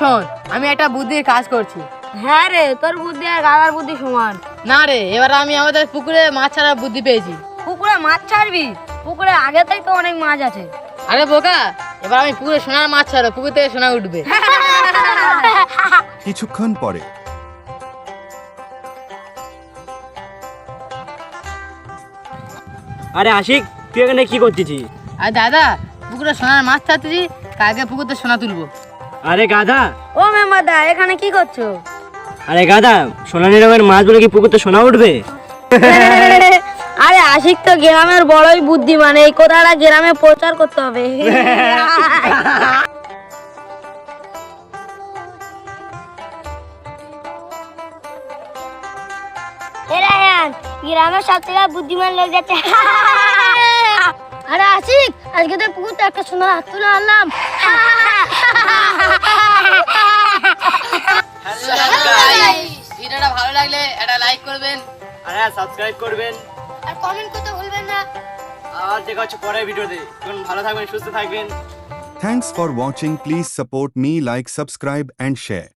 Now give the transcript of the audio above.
শোন, আমি একটা বুদ্ধির কাজ করছি। হ্যাঁ রে, তোর বুদ্ধি আর গাধার বুদ্ধি সমান। না রে, এবার আমি আমাদের পুকুরে মাছ ছাড়ার বুদ্ধি পেয়েছি। পুকুরে মাছ ছাড়বি? পুকুরে আগেতেই তো অনেক মাছ আছে। আরে বোকা, এবার আমি পুকুরে সোনার মাছ ছাড়ো, পুকুর থেকে সোনা উঠবে। কিছুক্ষণ পরে আরে আশিক, তুই এখানে কি করতেছিস? আর দাদা, পুকুরে সোনার মাছ ছাড়তেছি, কালকে পুকুর থেকে সোনা তুলবো। আরে গাধা, ও মেম্বারদা, এখানে কি করছো? আরে গাধা, সোনালি রঙের মাছ বলে কি পুকুরতে সোনা উঠবে? আরে আশিক তো গ্রামের বড়ই বুদ্ধিমান, এই কথাটা গ্রামে প্রচার করতে হবে। গ্রামের সব থেকে বুদ্ধিমান লোক যাচ্ছে। আরে আশিক, আজকে তো পুকুরতে একটা সোনার হাত তুলে আনলাম। ভিডিওটা ভালো লাগলে একটা লাইক করবেন, আরে সাবস্ক্রাইব করবেন আর কমেন্ট করতে ভুলবেন না। আর দেখা হচ্ছে পরের ভিডিওতে। তখন ভালো থাকবেন, সুস্থ থাকবেন। Thanks for watching. Please support me, like, subscribe and share.